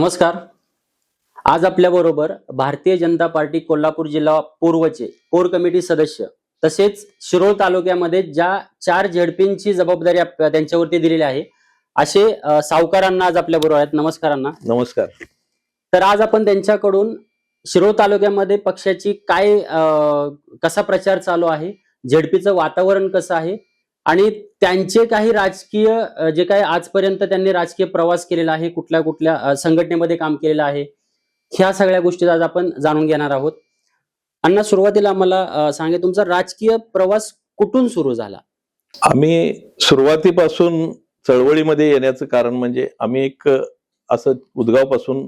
नमस्कार. आज आपल्याबरोबर भारतीय जनता पार्टी कोल्हापूर जिल्हा पूर्वचे कोर कमिटी सदस्य तसेच शिरोळ तालुक्यामध्ये ज्या 4 झेडपींची जबाबदारी त्यांच्यावरती दिलेली आहे असे सावकारांना आज आपल्याबरोबर आहेत. नमस्कार अण्णा. नमस्कार. तर आज आपण त्यांच्याकडून शिरोळ तालुक्यामध्ये पक्षाची काय कसा प्रचार चालू आहे, झेडपीचं वातावरण कसं आहे आणि त्यांचे काही राजकीय जे काही आजपर्यंत त्यांनी राजकीय प्रवास केलेला आहे, कुठल्या कुठल्या संघटनेमध्ये काम केलेलं आहे, ह्या सगळ्या गोष्टी आज आपण जाणून घेणार आहोत. अण्णा, सुरुवातीला आम्हाला सांगा, तुमचा राजकीय प्रवास कुठून सुरू झाला? आम्ही सुरुवातीपासून चळवळीमध्ये येण्याचं कारण म्हणजे आम्ही एक असं उदगाव पासून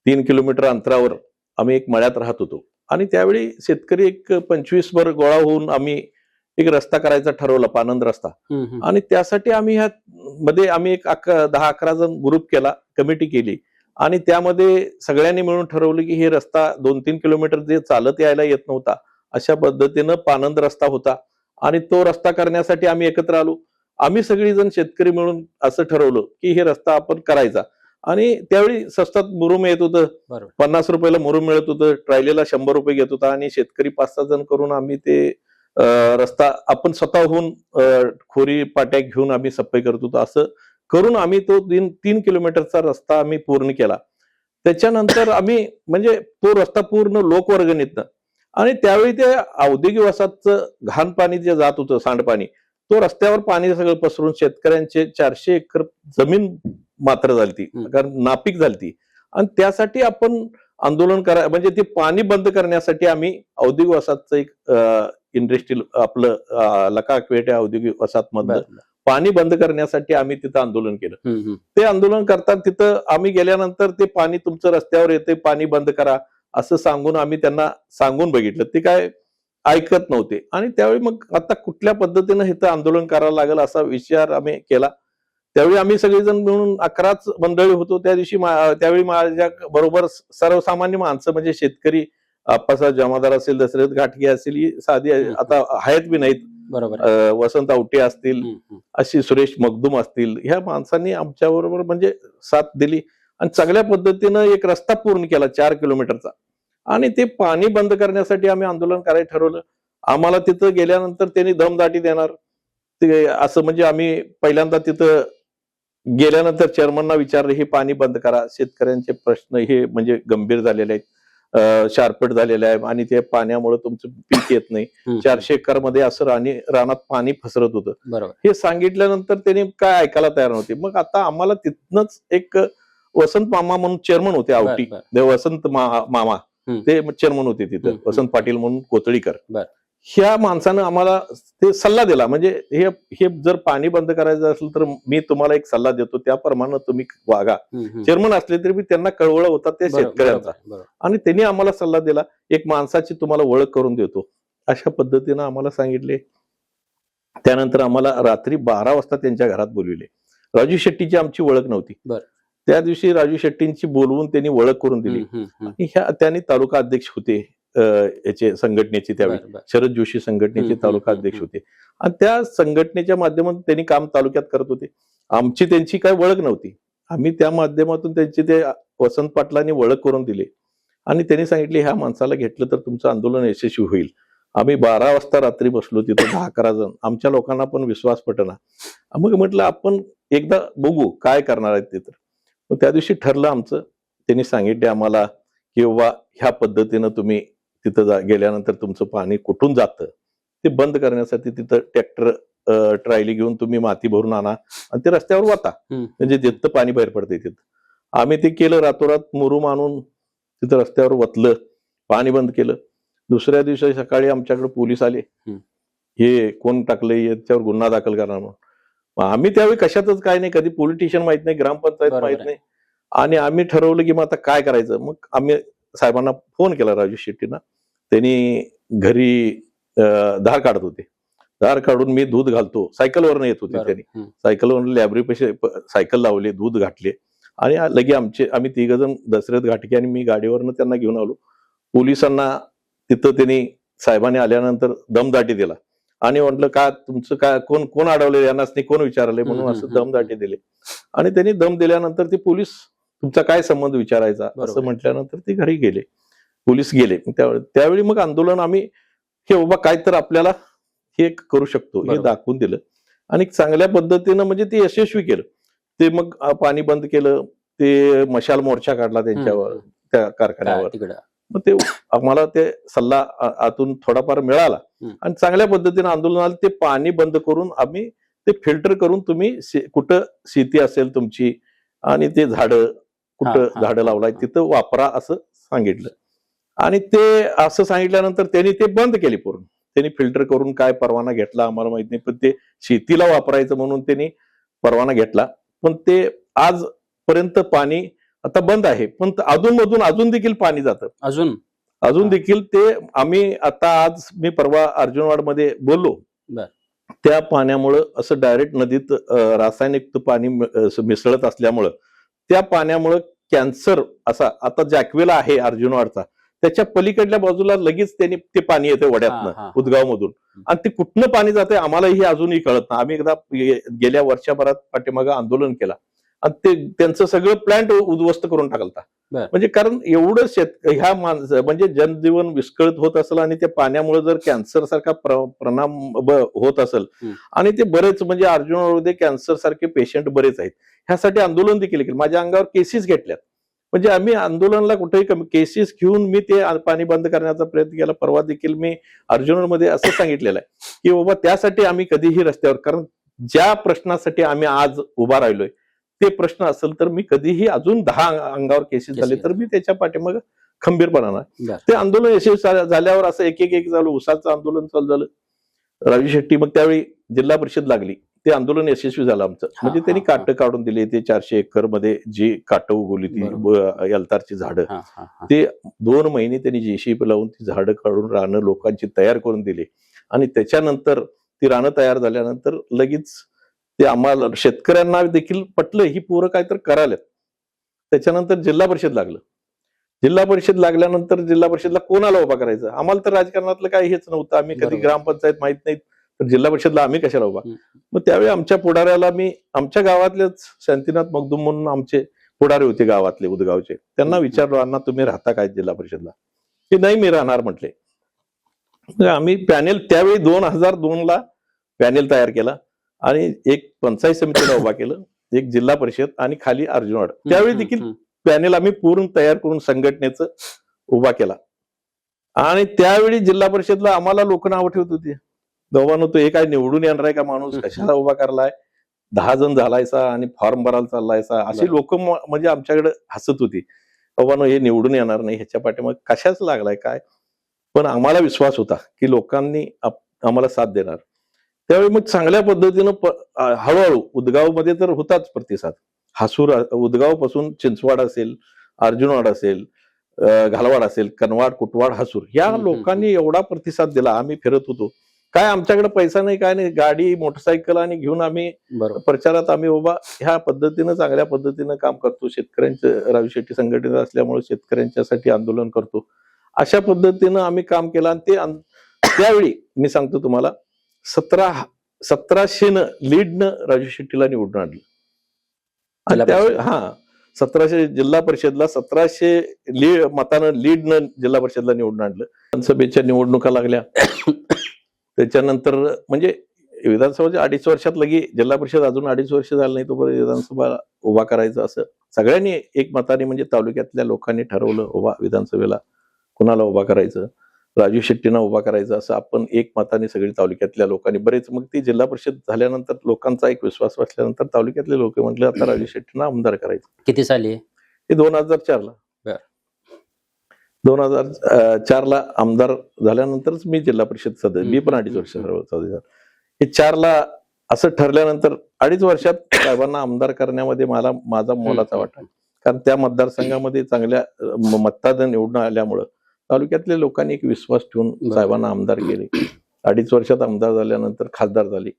3 किलोमीटर अंतरावर आम्ही एक मळ्यात राहत होतो आणि त्यावेळी शेतकरी एक 25 वर गोळा होऊन आम्ही एक रस्ता करायचा ठरवला, पानंद रस्ता. आणि त्यासाठी आम्ही ह्या मध्ये आम्ही एक 10-11 जण ग्रुप केला, कमिटी केली आणि त्यामध्ये सगळ्यांनी मिळून ठरवलं की हे रस्ता 2-3 किलोमीटर जे चालत यायला येत नव्हता अशा पद्धतीनं पानंद रस्ता होता आणि तो रस्ता करण्यासाठी आम्ही एकत्र आलो. आम्ही सगळीजण शेतकरी मिळून असं ठरवलं की हे रस्ता आपण करायचा. आणि त्यावेळी स्वस्तात मुरुम येत होतं, 50 रुपयाला मुरुम मिळत होतं, ट्रायलेला 100 रुपये घेत होता आणि शेतकरी 5-6 जण करून आम्ही ते रस्ता आपण स्वतःहून खोरी पाट्या घेऊन आम्ही सफाई करत होतो. असं करून आम्ही तो 3 किलोमीटरचा रस्ता आम्ही पूर्ण केला. त्याच्यानंतर आम्ही म्हणजे तो रस्ता पूर्ण लोकवर्गणीतनं आणि त्यावेळी ते औद्योगिक वसाहतचं घाण पाणी जे जात होतं, सांडपाणी, तो रस्त्यावर पाणी सगळं पसरून शेतकऱ्यांचे 400 एकर जमीन मात्र झाली, कारण नापीक झाली. आणि त्यासाठी आपण आंदोलन म्हणजे ते पाणी बंद करण्यासाठी आम्ही औद्योगिक वसाहतचं एक इंडस्ट्रियल आपलं लकाकवेट औद्योगिक वसाहत मधलं पाणी बंद करण्यासाठी आम्ही तिथं आंदोलन केलं. ते आंदोलन करताना तिथं आम्ही गेल्यानंतर ते पाणी तुमचं रस्त्यावर येते, पाणी बंद करा असं सांगून आम्ही त्यांना सांगून बघितलं. ते काय ऐकत नव्हते आणि त्यावेळी मग आता कुठल्या पद्धतीनं इथं आंदोलन करायला लागेल असा विचार आम्ही केला. त्यावेळी आम्ही सगळेजण मिळून 11च मंडळी होतो. त्या दिवशी त्यावेळी माझ्या बरोबर सर्वसामान्य माणसं म्हणजे शेतकरी, आप्पासाहेब जमादार असेल, दशरथ घाटगे असेल, साधी आता आहेत बी नाहीत, बरोबर, वसंत आवटे असतील, अशी सुरेश मगदूम असतील, ह्या माणसांनी आमच्या बरोबर म्हणजे साथ दिली आणि चांगल्या पद्धतीनं एक रस्ता पूर्ण केला 4 किलोमीटरचा. आणि ते पाणी बंद करण्यासाठी आम्ही आंदोलन करायला ठरवलं. आम्हाला तिथं गेल्यानंतर त्यांनी दमदाटी देणार ते असं, म्हणजे आम्ही पहिल्यांदा तिथं गेल्यानंतर चेअरमनना विचारलं, हे पाणी बंद करा, शेतकऱ्यांचे प्रश्न हे म्हणजे गंभीर झालेले आहेत, शारपट झालेले आहे आणि ते पाण्यामुळे तुमचं पीक येत नाही. 400 एकर मध्ये असं रानात पाणी फसरत होतं. हे सांगितल्यानंतर त्यांनी काय ऐकायला तयार नव्हते. मग आता आम्हाला तिथनच एक वसंत मामा म्हणून चेअरमन होते, आवटी वसंत मामा ते चेअरमन होते तिथं, वसंत पाटील म्हणून कोथळीकर. ह्या माणसानं आम्हाला ते सल्ला दिला, म्हणजे हे जर पाणी बंद करायचं असेल तर मी तुम्हाला एक सल्ला देतो, त्याप्रमाणे तुम्ही वागा. चेअरमन असले तरी मी त्यांना कळवळा होता त्या शेतकऱ्यांचा आणि त्यांनी आम्हाला सल्ला दिला, एक माणसाची तुम्हाला ओळख करून देतो अशा पद्धतीनं आम्हाला सांगितले. त्यानंतर आम्हाला रात्री 12 वाजता त्यांच्या घरात बोलविले. राजू शेट्टीची आमची ओळख नव्हती. त्या दिवशी राजू शेट्टींची बोलवून त्यांनी ओळख करून दिली आणि त्यांनी तालुका अध्यक्ष होते याचे संघटनेचे, त्यावेळी शरद जोशी संघटनेचे तालुका अध्यक्ष होते आणि त्या संघटनेच्या माध्यमातून त्यांनी काम तालुक्यात करत होते. आमची त्यांची काय ओळख नव्हती. आम्ही त्या माध्यमातून त्यांची ते वसंत पाटलांनी ओळख करून दिली आणि त्यांनी सांगितले, ह्या माणसाला घेतलं तर तुमचं आंदोलन यशस्वी होईल. आम्ही 12 वाजता रात्री बसलो तिथं, 10-11 जण. आमच्या लोकांना पण विश्वास पटना. मग म्हटलं आपण एकदा बघू काय करणार आहेत ते. तर मग त्या दिवशी ठरलं आमचं. त्यांनी सांगितले आम्हाला की बाबा ह्या पद्धतीनं तुम्ही तिथं गेल्यानंतर तुमचं पाणी कुठून जातं ते बंद करण्यासाठी तिथं ट्रॅक्टर ट्रायली घेऊन तुम्ही माती भरून आणा आणि ते रस्त्यावर वाटा, म्हणजे जिथं पाणी बाहेर पडतंय तिथं. आम्ही ते केलं. रातोरात मुरुम आणून तिथं रस्त्यावर वतलं, पाणी बंद केलं. दुसऱ्या दिवशी सकाळी आमच्याकडे पोलीस आले, हे कोण टाकलंय याच्यावर गुन्हा दाखल करणार म्हणून. आम्ही त्यावेळी कशातच काय नाही, कधी पोलिटिशियन माहित नाही, ग्रामपंचायत माहित नाही आणि आम्ही ठरवलं की मग आता काय करायचं. मग आम्ही साहेबांना फोन केला, राजू शेट्टींना. त्यांनी घरी धार काढत होते. धार काढून मी दूध घालतो, सायकलवरनं येत होते त्यांनी. सायकलवरून लायब्ररी पैसे सायकल लावले, दूध घातले आणि लगे आम्ही 3 जण, दशरथ घाटके आणि मी, गाडीवरनं त्यांना घेऊन आलो. पोलिसांना तिथं त्यांनी, साहेबांनी आल्यानंतर दमदाटी दिला आणि म्हटलं का तुमचं काय, कोण अडवले यांनाच नाही, कोण विचारले म्हणून असं दमदाटी दिले आणि त्यांनी दम दिल्यानंतर ते पोलीस तुमचा काय संबंध विचारायचा बरोबर. असं म्हटल्यानंतर ते घरी गेले, पोलीस गेले. त्यावेळी मग आंदोलन आम्ही हे बाबा काय तर आपल्याला हे करू शकतो हे बरोबर. दाखवून दिलं आणि चांगल्या पद्धतीनं म्हणजे ते यशस्वी केलं. ते मग पाणी बंद केलं, ते मशाल मोर्चा काढला त्यांच्यावर, त्या कारखान्यावर. तिकडं मग ते आम्हाला ते सल्ला आतून थोडाफार मिळाला आणि चांगल्या पद्धतीने आंदोलनाला ते पाणी बंद करून आम्ही ते फिल्टर करून तुम्ही कुठं शेती असेल तुमची आणि ते झाडं कुठं झाडं लावलाय तिथं वापरा असं सांगितलं. आणि ते असं सांगितल्यानंतर त्यांनी ते बंद केले पूर्ण. त्यांनी फिल्टर करून काय परवाना घेतला आम्हाला माहित नाही, पण ते शेतीला वापरायचं म्हणून त्यांनी परवाना घेतला. पण ते आजपर्यंत पाणी आता बंद आहे, पण अधूनमधून अजून देखील पाणी जातं. अजून देखील ते आम्ही आता आज मी परवा अर्जुनवाडमध्ये बोललो, त्या पाण्यामुळं असं डायरेक्ट नदीत रासायनिक पाणी मिसळत असल्यामुळं त्या पाण्यामुळं कॅन्सर असा आता जॅकवेला आहे अर्जुनवाडचा, त्याच्या पलीकडल्या बाजूला लगेच त्यांनी ते पाणी येते वड्यातनं, उदगाव मधून. आणि ते कुठनं पाणी जाते आम्हालाही अजूनही कळत नाही. आम्ही एकदा गेल्या वर्षभरात पाठीमागं आंदोलन केला आणि ते त्यांचं सगळं प्लांट उद्ध्वस्त करून टाकलता. म्हणजे कारण एवढं ह्या म्हणजे जनजीवन विस्कळीत होत असेल आणि त्या पाण्यामुळे जर कॅन्सर सारखा परिणाम होत असेल आणि ते बरेच म्हणजे अर्जुनवाडमध्ये कॅन्सर सारखे पेशंट बरेच आहेत. ह्यासाठी आंदोलन देखील केलं. माझ्या अंगावर केसेस घेतल्यात. म्हणजे आम्ही आंदोलनाला कुठेही कमी केसेस घेऊन मी ते पाणी बंद करण्याचा प्रयत्न केला. परवा देखील मी अर्जुनवाडमध्ये असं सांगितलेलं आहे की बाबा त्यासाठी आम्ही कधीही रस्त्यावर, कारण ज्या प्रश्नासाठी आम्ही आज उभा राहिलोय ते प्रश्न असेल तर मी कधीही अजून 10 अंगावर केसेस झाले तर मी त्याच्या पाठीमागे खंबीरपणानं ते आंदोलन यशस्वी झाल्यावर असं एक झालं. उसाचं आंदोलन चालू झालं. राजू शेट्टी मग त्यावेळी जिल्हा परिषद लागली, ते आंदोलन यशस्वी झालं आमचं. म्हणजे त्यांनी काटं काढून दिले. ते 400 एकर मध्ये जी काटं उगवली ती एलतारची झाडं, ते 2 महिने त्यांनी जेसीबी लावून ती झाडं काढून रानं लोकांची तयार करून दिली. आणि त्याच्यानंतर ती रानं तयार झाल्यानंतर लगेच ते आम्हाला शेतकऱ्यांना देखील पटलं ही पोरं काय तर करायला. त्याच्यानंतर जिल्हा परिषद लागलं. जिल्हा परिषद लागल्यानंतर जिल्हा परिषदला कोणाला उभा करायचं, आम्हाला तर राजकारणातलं काही हेच नव्हतं. आम्ही कधी ग्रामपंचायत माहित नाही, तर जिल्हा परिषदला आम्ही कशाला उभा. मग त्यावेळी आमच्या पुढाऱ्याला मी आमच्या गावातलेच शांतीनाथ मगदूम म्हणून आमचे पुढारी होते गावातले उदगावचे, त्यांना विचारलो, अण्णा तुम्ही राहता काय जिल्हा परिषदला? की नाही मी राहणार म्हटले. आम्ही पॅनेल त्यावेळी 2002ला पॅनेल तयार केला आणि एक पंचायत समितीला उभा केलं, एक जिल्हा परिषद आणि खाली अर्जुनवाड. त्यावेळी देखील पॅनेल आम्ही पूर्ण तयार करून संघटनेचं उभा केला. आणि त्यावेळी जिल्हा परिषदला आम्हाला लोक नाव ठेवत होते, गव्हानं तो हे काय निवडून येणार आहे का माणूस, कशाला उभा करलाय, 10 जण झालायचा आणि फॉर्म भरायला चाललायचा, अशी लोक म्हणजे आमच्याकडे हसत होती. गव्हानं हे निवडून येणार नाही, ह्याच्या पाठीमागे कशाच लागलाय काय. पण आम्हाला विश्वास होता की लोकांनी आम्हाला साथ देणार. त्यावेळी मग चांगल्या पद्धतीनं हळूहळू उदगावमध्ये तर होताच प्रतिसाद. हासूर उदगाव पासून चिंचवाड असेल, अर्जुनवाड असेल, घालवाड असेल, कनवाड, कुटवाड, हासूर या लोकांनी एवढा प्रतिसाद दिला. आम्ही फिरत होतो, काय आमच्याकडे पैसा नाही काय नाही, गाडी मोटरसायकल आणि घेऊन आम्ही प्रचारात आम्ही उभा ह्या पद्धतीनं चांगल्या पद्धतीनं काम करतो. शेतकऱ्यांचं राजू शेट्टी संघटना असल्यामुळे शेतकऱ्यांच्यासाठी आंदोलन करतो. अशा पद्धतीनं आम्ही काम केलं. आणि त्यावेळी मी सांगतो तुम्हाला 1700 लीडनं राजू शेट्टीला निवडून आणलं. आणि त्यावेळी 1700 जिल्हा परिषदला 1700 मतानं लीडनं जिल्हा परिषदला निवडून आणलं. विधानसभेच्या निवडणुका लागल्या. त्याच्यानंतर म्हणजे विधानसभेच्या 2.5 वर्षात लगी जिल्हा परिषद अजून 2.5 वर्ष झालं नाही तोपर्यंत विधानसभा उभा करायचं असं सगळ्यांनी एक मताने म्हणजे तालुक्यातल्या लोकांनी ठरवलं उभा विधानसभेला कुणाला उभा करायचं, राजू शेट्टींना उभा करायचं असं आपण एक मताने सगळी तालुक्यातल्या लोकांनी बरेच. मग ती जिल्हा परिषद झाल्यानंतर लोकांचा एक विश्वास बसल्यानंतर तालुक्यातले लोक म्हटले आता राजू शेट्टींना आमदार करायचं. किती साली? हे 2004ला. 2004ला आमदार झाल्यानंतरच मी जिल्हा परिषद सदस्य, मी पण 2.5 वर्ष सदस्य. हे 4ला असं ठरल्यानंतर 2.5 वर्षात साहेबांना आमदार करण्यामध्ये माझा मोलाचा वाटा. कारण त्या मतदारसंघामध्ये चांगल्या मतदान निवडून आल्यामुळं तालुक्यातल्या लोकांनी एक विश्वास ठेवून साहेबांना आमदार केले. 2.5 वर्षात आमदार झाल्यानंतर खासदार झाले.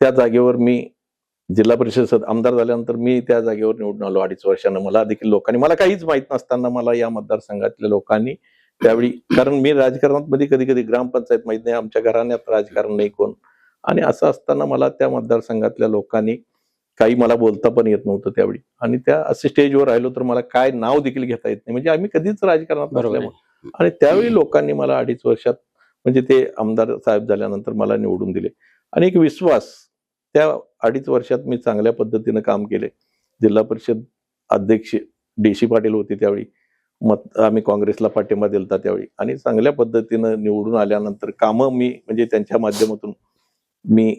त्या जागेवर मी जिल्हा परिषद आमदार झाल्यानंतर मी त्या जागेवर निवडून आलो 2.5 वर्षानं. मला देखील लोकांनी, मला काहीच माहित नसताना मला या मतदारसंघातल्या लोकांनी त्यावेळी, कारण मी राजकारणात मध्ये कधी ग्रामपंचायत माहित नाही, आमच्या घराण्यात राजकारण नाही कोण, आणि असं असताना मला त्या मतदारसंघातल्या लोकांनी काही मला बोलता पण येत नव्हतं त्यावेळी, आणि त्या असे स्टेजवर राहिलो तर मला काय नाव देखील घेता येत नाही, म्हणजे आम्ही कधीच राजकारणात बरोबर आहे. नसल्यामुळे. आणि त्यावेळी लोकांनी मला 2.5 वर्षात म्हणजे ते आमदार साहेब झाल्यानंतर मला निवडून दिले, आणि एक विश्वास, त्या 2.5 वर्षात मी चांगल्या पद्धतीनं काम केले. जिल्हा परिषद अध्यक्ष DC पाटील होते त्यावेळी, आम्ही काँग्रेसला पाठिंबा दिलता त्यावेळी, आणि चांगल्या पद्धतीनं निवडून आल्यानंतर कामं मी म्हणजे त्यांच्या माध्यमातून मी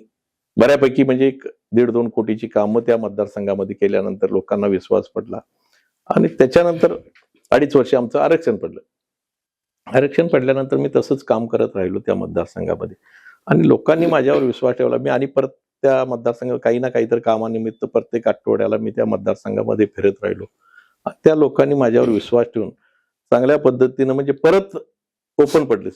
बऱ्यापैकी म्हणजे 1.5-2 कोटीची कामं त्या मतदारसंघामध्ये केल्यानंतर लोकांना विश्वास पडला, आणि त्याच्यानंतर 2.5 वर्ष आमचं आरक्षण पडलं. आरक्षण पडल्यानंतर मी तसंच काम करत राहिलो त्या मतदारसंघामध्ये, आणि लोकांनी माझ्यावर विश्वास ठेवला. मी आणि परत त्या मतदारसंघात काही ना काहीतरी कामानिमित्त प्रत्येक आठवड्याला मी त्या मतदारसंघामध्ये फिरत राहिलो. त्या लोकांनी माझ्यावर विश्वास ठेवून चांगल्या पद्धतीनं म्हणजे परत ओपन पडले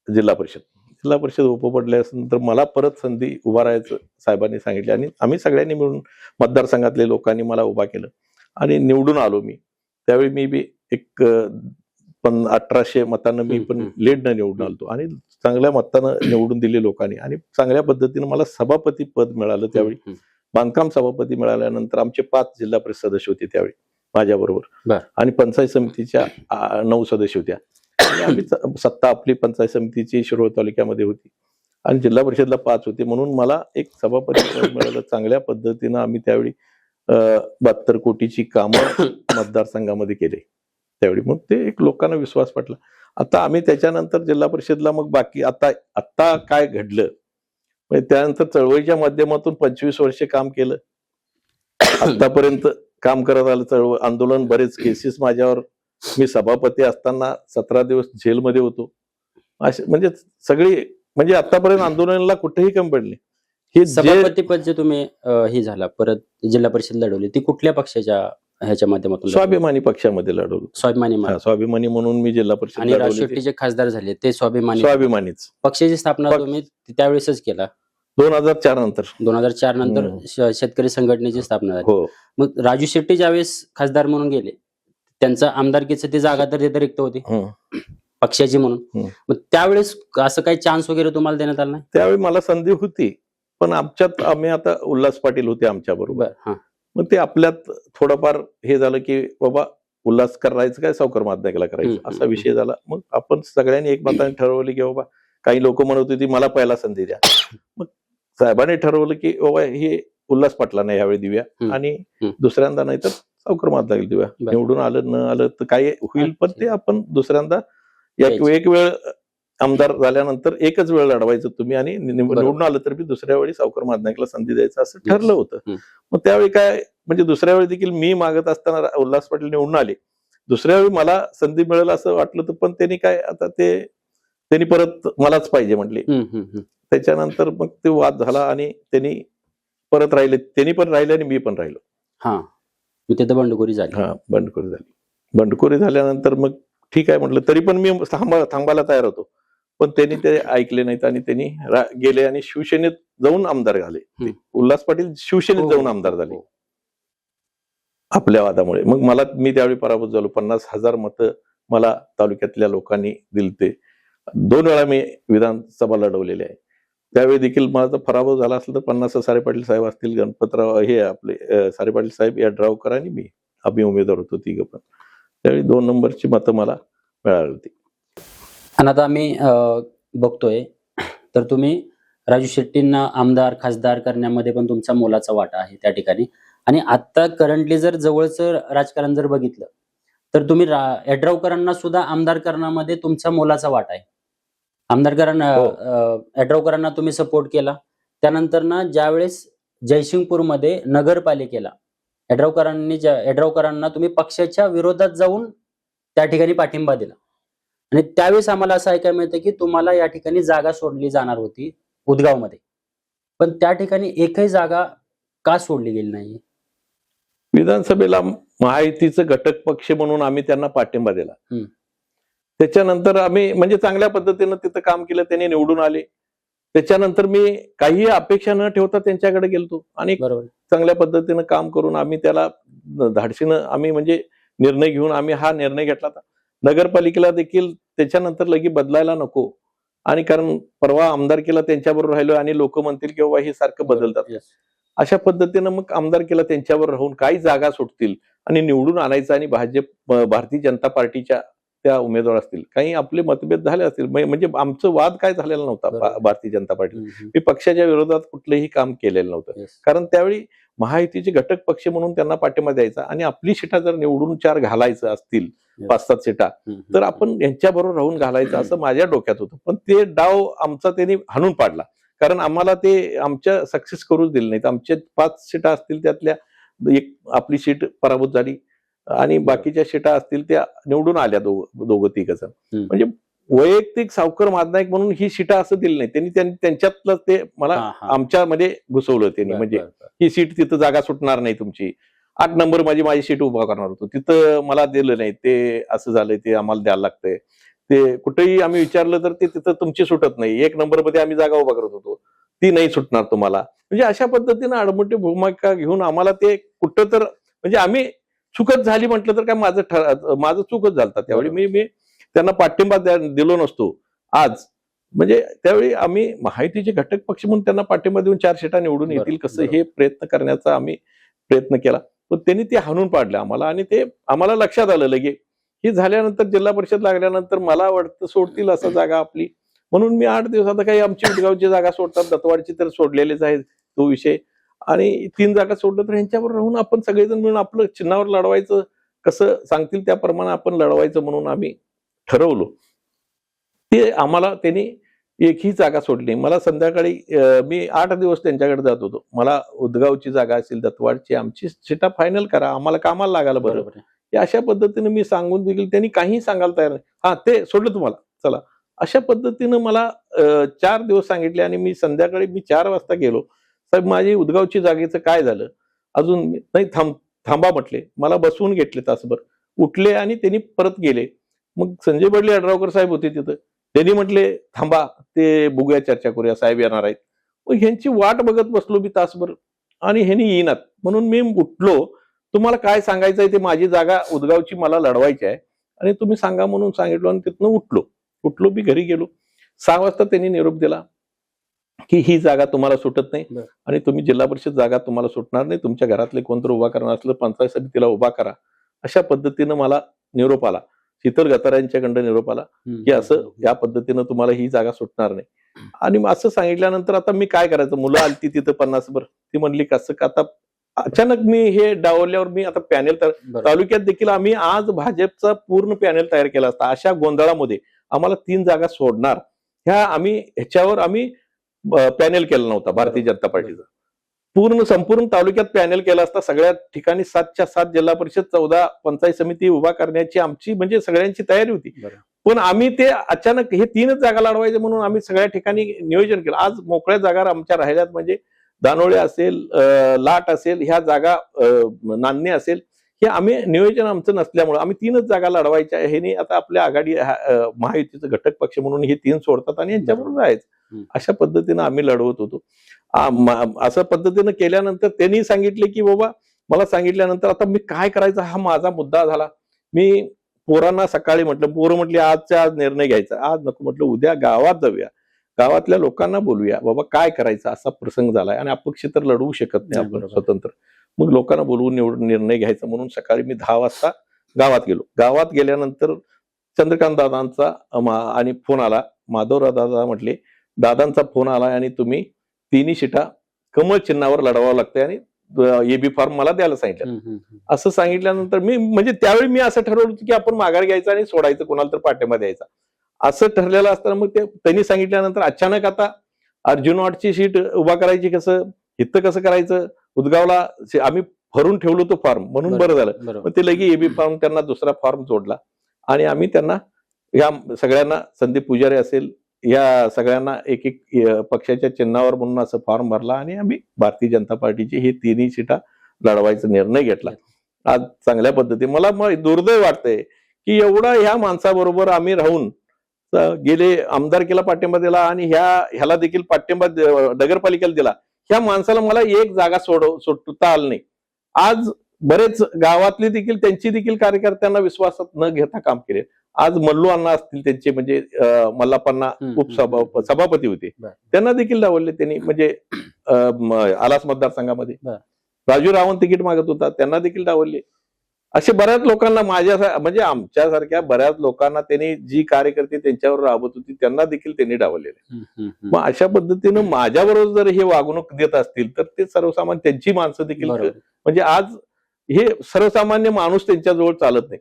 जिल्हा परिषद. जिल्हा परिषद ओपन पडल्यानंतर मला परत संधी उभा राहायचं साहेबांनी सांगितले, आणि आम्ही सगळ्यांनी मिळून मतदारसंघातले लोकांनी मला उभा केलं, आणि निवडून आलो मी. त्यावेळी मी बी एक 1800 मतांना मी पण लीडनं निवडून आलो, आणि चांगल्या मतानं निवडून दिले लोकांनी, आणि चांगल्या पद्धतीनं मला सभापती पद मिळालं त्यावेळी. बांधकाम सभापती मिळाल्यानंतर आमचे 5 जिल्हा परिषद सदस्य होते त्यावेळी माझ्याबरोबर, आणि पंचायत समितीच्या 9 सदस्य होत्या, आणि आम्ही सत्ता आपली पंचायत समितीची शिरोळ तालुक्यामध्ये होती, आणि जिल्हा परिषदला 5 होते, म्हणून मला एक सभापती पद मिळालं. चांगल्या पद्धतीनं आम्ही त्यावेळी 72 कोटीची कामं मतदारसंघामध्ये केले त्यावेळी. मग ते एक लोकांना विश्वास पटला. आता आम्ही त्याच्यानंतर जिल्हा परिषदला मग बाकी आता काय घडलं म्हणजे त्यानंतर चळवळीच्या माध्यमातून 25 वर्षे काम केलं, आतापर्यंत काम करत आलं. चळवळ आंदोलन, बरेच केसेस माझ्यावर, मी सभापती असताना 17 दिवस जेलमध्ये होतो. असे म्हणजे सगळी म्हणजे आतापर्यंत आंदोलनाला कुठेही कमी पडले. हे सभापती पद जे तुम्ही हे झाला परत जिल्हा परिषद लढवली, ती कुठल्या पक्षाच्या ह्याच्या माध्यमातून? स्वाभिमानी पक्षामध्ये लढवलं. स्वाभिमानी म्हणून मी जिल्हा परिषद आणि राज शेट्टी जे खासदार झाले ते स्वाभिमानीच. पक्षाची स्थापना तुम्ही त्यावेळेसच केला 2004 नंतर. 2004 नंतर शेतकरी संघटनेची स्थापना झाली. हो. मग राजू शेट्टी ज्यावेळेस खासदार म्हणून गेले, त्यांचा आमदारकीचं ती जागा तर तिथे रिक्त होती पक्षाची म्हणून, मग त्यावेळेस असं काही चान्स वगैरे तुम्हाला देण्यात आला नाही? त्यावेळी मला संधी होती, पण आम्ही आता उल्हास पाटील होते आमच्या बरोबर. मग ते आपल्यात थोडंफार हे झालं की बाबा उल्हास करायचं काय सावकर माध्यमाला करायचं असा विषय झाला. मग आपण सगळ्यांनी एकमताने ठरवलं की बाबा, काही लोक म्हणत होती मला पहिला संधी द्या. मग साहेबांनी ठरवलं की बाबा हे उल्हास पाटलांना यावेळी देऊया, आणि दुसऱ्यांदा नाही तर सावकर माध्यमाला देऊया. निवडून आलं न आलं तर काय होईल, पण ते आपण दुसऱ्यांदा एक वेळ आमदार झाल्यानंतर एकच वेळ लढवायचं तुम्ही, आणि निवडून आलं तर मी दुसऱ्या वेळी सावकर माध्यमाला संधी द्यायचं असं ठरलं होतं. मग त्यावेळी काय म्हणजे दुसऱ्या वेळी देखील मी मागत असताना उल्हास पाटील निवडून आले. दुसऱ्या वेळी मला संधी मिळेल असं वाटलं तर, पण त्यांनी काय आता त्यांनी परत मलाच पाहिजे म्हटले. त्याच्यानंतर मग ते वाद झाला, आणि त्यांनी परत राहिले, त्यांनी पण राहिले आणि मी पण राहिलो. तिथे बंडखोरी झाली. बंडखोरी झाल्यानंतर मग ठीक आहे म्हटलं, तरी पण मी थांबायला तयार होतो, पण त्यांनी ते ऐकले नाहीत, आणि त्यांनी गेले आणि शिवसेनेत जाऊन आमदार झाले. उल्हास पाटील शिवसेनेत जाऊन आमदार झाले आपल्या वादामुळे. मग मी त्यावेळी पराभूत झालो. 50,000 मतं मला तालुक्यातल्या लोकांनी दिलते. 2 वेळा मी विधानसभा लढवलेली आहे. त्यावेळी देखील माझा पराभव झाला असला तर 50 सारे पाटील साहेब असतील, गणपतराव हे आपले सारे पाटील साहेब, यड्रावकर आणि आम्ही उमेदवार होतो तिघं पण. त्यावेळी 2 नंबरची मतं मला मिळाली होती. आणि आता आम्ही बघतोय तर तुम्ही राजू शेट्टींना आमदार खासदार करण्यामध्ये पण तुमचा मोलाचा वाटा आहे त्या ठिकाणी. आणि आता करंटली जर जवळचं राजकारण जर बघितलं तर तुम्ही यड्रावकरांना सुद्धा आमदार करण्यामध्ये तुमचा मोलाचा वाटा आहे. यड्रावकरांना तुम्ही सपोर्ट केला. त्यानंतर ना ज्यावेळेस जयसिंगपूरमध्ये नगरपालिकेला यड्रावकरांना तुम्ही पक्षाच्या विरोधात जाऊन त्या ठिकाणी पाठिंबा दिला, आणि त्यावेळेस आम्हाला असं ऐकायला मिळतं की तुम्हाला या ठिकाणी जागा सोडली जाणार होती उदगावमध्ये, पण त्या ठिकाणी एकही जागा का सोडली गेली नाही? विधानसभेला महायुतीचं घटक पक्ष म्हणून आम्ही त्यांना पाठिंबा दिला. त्याच्यानंतर आम्ही म्हणजे चांगल्या पद्धतीनं तिथं काम केलं, त्यांनी निवडून आले. त्याच्यानंतर मी काही अपेक्षा न ठेवता त्यांच्याकडे गेलतो, आणि चांगल्या पद्धतीनं काम करून आम्ही त्याला धाडसीनं आम्ही म्हणजे निर्णय घेऊन आम्ही हा निर्णय घेतला होता. नगरपालिकेला देखील त्याच्यानंतर लगी बदलायला नको, आणि कारण परवा आमदारकीला त्यांच्याबरोबर राहिलो, आणि लोक म्हणतील की बाबा हे सारखं बदलतात, अशा पद्धतीनं मग आमदारकीला त्यांच्यावर राहून काही जागा सुटतील आणि निवडून आणायचं आणि भारतीय जनता पार्टीच्या त्या उमेदवार असतील, काही आपले मतभेद झाले असतील, म्हणजे आमचं वाद काय झालेला नव्हता बरोबर. भारतीय जनता पार्टी. मी पक्षाच्या विरोधात कुठलंही काम केलेलं नव्हतं, कारण त्यावेळी महायुतीचे घटक पक्ष म्हणून त्यांना पाठिंबा द्यायचा आणि आपली सीटा जर निवडून 4 घालायचं असतील, 5-7 सीटा, तर आपण यांच्याबरोबर राहून घालायचं असं माझ्या डोक्यात होतं. पण ते डाव आमचा त्यांनी हाणून पाडला, कारण आम्हाला ते आमच्या सक्सेस करूच दिले नाहीत. आमच्या 5 सीटा असतील त्यातल्या एक आपली सीट पराभूत झाली आणि बाकीच्या सीटा असतील त्या निवडून आल्या दोघं तिघ जण. म्हणजे वैयक्तिक सावकर मादनायक म्हणून ही सीटा असं दिली नाही त्यांनी त्यांच्यातलं ते मला आमच्यामध्ये घुसवलं त्यांनी. म्हणजे ही सीट तिथं जागा सुटणार नाही तुमची, 8 नंबर माझी सीट उभा करणार होतो, तिथं मला दिलं नाही, ते असं झालंय, ते आम्हाला द्यायला लागतंय. ते कुठेही आम्ही विचारलं तर ते तिथं तुमची सुटत नाही, 1 नंबर मध्ये आम्ही जागा उभा करत होतो, ती नाही सुटणार तुम्हाला. म्हणजे अशा पद्धतीनं आडमोठी भूमिका घेऊन आम्हाला ते कुठं तर, म्हणजे आम्ही चुकत झाली म्हटलं तर काय माझं चुकच झालं. त्यावेळी मी त्यांना पाठिंबा दिलो नसतो आज. म्हणजे त्यावेळी आम्ही महायुतीचे घटक पक्ष म्हणून त्यांना पाठिंबा देऊन 4 सीटा निवडून येतील कसं हे प्रयत्न करण्याचा आम्ही प्रयत्न केला, पण त्यांनी ते हाणून पाडलं आम्हाला. आणि ते आम्हाला लक्षात आलं लगे ही झाल्यानंतर, जिल्हा परिषद लागल्यानंतर मला वाटतं सोडतील असं जागा आपली, म्हणून मी 8 दिवसात काही आमची उदगावची जागा सोडतात, दत्तवाडची तर सोडलेलीच आहे तो विषय, आणि 3 जागा सोडलं तर ह्यांच्यावर राहून आपण सगळेजण मिळून आपलं चिन्हावर लढवायचं, कसं सांगतील त्याप्रमाणे आपण लढवायचं म्हणून आम्ही ठरवलो. ते आम्हाला त्यांनी एकही जागा सोडली. मला संध्याकाळी मी 8 दिवस त्यांच्याकडे जात होतो, मला उदगावची जागा असेल, दत्तवाडची, आमची सीटा फायनल करा, आम्हाला कामाला लागायला बरोबर. अशा पद्धतीने मी सांगून देखील त्यांनी काही सांगायला तयार नाही. हा, ते सोडलं तुम्हाला, चला. अशा पद्धतीनं मला 4 दिवस सांगितले आणि मी संध्याकाळी 4 वाजता गेलो. साहेब, माझी उदगावची जागेचं काय झालं अजून? नाही, थांबा म्हटले. मला बसवून घेतले तासभर, उठले आणि त्यांनी परत गेले. मग संजय बडले अडरावकर साहेब होते तिथं, त्यांनी म्हटले थांबा, ते बघूया, चर्चा करूया, साहेब येणार आहेत. मग ह्यांची वाट बघत बसलो मी तासभर आणि ह्यांनी येईनात. म्हणून मी उठलो, तुम्हाला काय सांगायचंय ते, माझी जागा उदगावची मला लढवायची आहे आणि तुम्ही सांगा म्हणून सांगितलं आणि तिथनं उठलो मी घरी गेलो. 6 वाजता त्यांनी निरोप दिला की ही जागा तुम्हाला सुटत नाही आणि तुम्ही जिल्हा परिषद जागा तुम्हाला सुटणार नाही, तुमच्या घरातले कोणतरी उभा करणार असलं पंचायत समितीला उभा करा. अशा पद्धतीनं मला निरोप आला, शीतल गतारांच्याकडं निरोप आला की असं या पद्धतीनं तुम्हाला ही जागा सुटणार नाही. आणि असं सांगितल्यानंतर आता मी काय करायचं? मुलं आलती तिथं 50 भर, ती म्हणली कसं का? आता अचानक मी हे डावल्यावर मी आता पॅनेल तालुक्यात देखील आम्ही आज भाजपचा पूर्ण पॅनेल तयार केला असता. अशा गोंधळामध्ये आम्हाला 3 जागा सोडणार ह्याच्यावर आम्ही पॅनेल केला नव्हता. भारतीय जनता पार्टीचा संपूर्ण तालुक्यात पॅनेल केला असता. सगळ्या ठिकाणी 7च्या 7 जिल्हा परिषद, 14 पंचायत समिती उभा करण्याची आमची म्हणजे सगळ्यांची तयारी होती. पण आम्ही ते अचानक हे 3च जागा लढवायचे म्हणून आम्ही सगळ्या ठिकाणी नियोजन केलं. आज मोकळ्या जागा आमच्या राहिल्यात, म्हणजे दानोळे असेल, लाट असेल, ह्या जागा, नान्ने असेल, हे आम्ही नियोजन आमचं नसल्यामुळे आम्ही 3च जागा लढवायच्या. हे आता आपल्या आघाडी महायुतीचं घटक पक्ष म्हणून हे 3 सोडतात आणि यांच्याबरोबर जायचं. अशा पद्धतीनं आम्ही लढवत होतो. अशा पद्धतीनं केल्यानंतर त्यांनी सांगितले की बाबा, मला सांगितल्यानंतर आता मी काय करायचं हा माझा मुद्दा झाला. मी पोरांना सकाळी म्हटलं, पोरं म्हटली आजच्या आज निर्णय घ्यायचा, आज नको. म्हटलं उद्या गावात जाऊया, गावातल्या लोकांना बोलूया, बाबा काय करायचं, असा प्रसंग झालाय आणि अपक्ष तर लढवू शकत नाही आपण स्वतंत्र. मग लोकांना बोलवून निर्णय घ्यायचा म्हणून सकाळी मी 10 वाजता गावात गेलो. गावात गेल्यानंतर चंद्रकांत दादांचा आणि फोन आला. माधवराव दादा म्हटले, दादांचा फोन आला आणि तुम्ही 3 सीटा कमळ चिन्हावर लढवावं लागतंय आणि एबी फॉर्म मला द्यायला सांगितलं. असं सांगितल्यानंतर मी म्हणजे त्यावेळी मी असं ठरवलं होतं की आपण माघार घ्यायचा आणि सोडायचं, कोणाला तर पाठिंबा द्यायचा, असं ठरलेलं असताना मग त्यांनी सांगितल्यानंतर अचानक आता अर्जुनवाडची सीट उभा करायची कसं, इथं कसं करायचं, उदगावला आम्ही भरून ठेवलो तो फॉर्म, म्हणून बरं झालं. मग ते लगे एबी फॉर्म त्यांना दुसरा फॉर्म जोडला आणि आम्ही त्यांना या सगळ्यांना, संदीप पुजारी असेल, या सगळ्यांना एक पक्षाच्या चिन्हावर म्हणून असं फॉर्म भरला आणि आम्ही भारतीय जनता पार्टीची ही 3ही सीटा लढवायचा निर्णय घेतला. आज चांगल्या पद्धतीने मला दुर्दैव वाटतंय की एवढा ह्या माणसाबरोबर आम्ही राहून गेले, आमदारकीला पाठिंबा दिला आणि ह्याला देखील पाठिंबा नगरपालिकेला दिला. ह्या माणसाला मला एक जागा सोडता आलं नाही. आज बरेच गावातले देखील त्यांची देखील कार्यकर्त्यांना विश्वासात न घेता काम केले. आज मल्लू अण्णा असतील त्यांचे म्हणजे मल्लाप्पांना सभापती होते, बरं. त्यांना देखील डावलले त्यांनी म्हणजे आलास मतदारसंघामध्ये. बरं. राजू रावण तिकीट मागत होता, त्यांना देखील डावलले. असे बऱ्याच लोकांना म्हणजे आमच्यासारख्या बऱ्याच लोकांना त्यांनी जी कार्यकर्ते त्यांच्यावर राबत होती त्यांना देखील त्यांनी डावललेले. मग अशा पद्धतीनं माझ्याबरोबर जर हे वागणूक देत असतील तर ते सर्वसामान्य त्यांची माणसं देखील म्हणजे आज हे सर्वसामान्य माणूस त्यांच्याजवळ चालत नाही.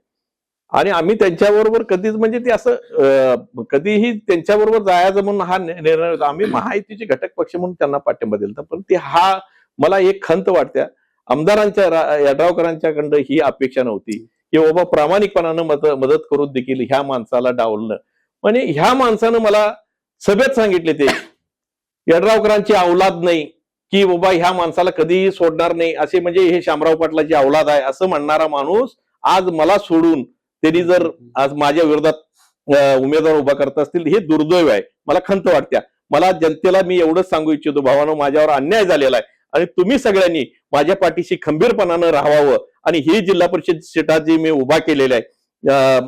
आणि आम्ही त्यांच्याबरोबर कधीच म्हणजे ते असं कधीही त्यांच्याबरोबर जायचं म्हणून हा निर्णय होता. आम्ही महायुतीचे घटक पक्ष म्हणून त्यांना पाठिंबा दिला, पण ते हा मला एक खंत वाटत्या आमदारांच्या यड्रावकरांच्याकडं ही अपेक्षा नव्हती की बाबा प्रामाणिकपणानं मदत करून देखील ह्या माणसाला डावलणं. म्हणजे ह्या माणसानं मला सभेत सांगितले ते यड्रावकरांची औलाद नाही की बाबा ह्या माणसाला कधीही सोडणार नाही असे, म्हणजे हे शामराव पाटलाची औलाद आहे असं म्हणणारा माणूस आज मला सोडून त्यांनी जर आज माझ्या विरोधात उमेदवार उभा करत असतील हे दुर्दैव आहे. मला खंत वाटत्या. मला जनतेला मी एवढंच सांगू इच्छितो, भावानो माझ्यावर अन्याय झालेला आहे आणि तुम्ही सगळ्यांनी माझ्या पाठीशी खंबीरपणानं राहावं आणि ही जिल्हा परिषद सीटा जी मी उभा केलेल्या आहे,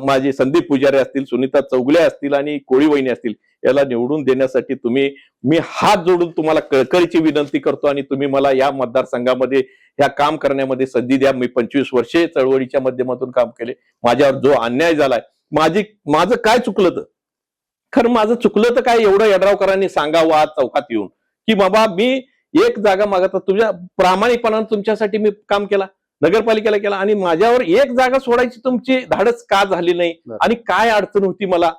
माझे संदीप पुजारी असतील, सुनीता चौगुले असतील आणि कोळी वहिनी असतील, याला निवडून देण्यासाठी मी हात जोडून तुम्हाला कळकळीची विनंती करतो आणि तुम्ही मला या मतदारसंघामध्ये ह्या काम करण्यामध्ये संधी द्या. मी 25 वर्षे चळवळीच्या माध्यमातून काम केले. माझ्यावर जो अन्याय झालाय, माझं काय चुकलं तर खरं माझं चुकलं तर काय एवढं यड्रावकरांनी सांगावं आज चौकात येऊन की बाबा मी एक जागा मागत तुझ्या प्रामाणिकपणाने तुमच्यासाठी मी काम केला, नगरपालिकेला केला आणि माझ्यावर एक जागा सोडायची तुमची धाडस का झाली नाही आणि काय अडचण होती मला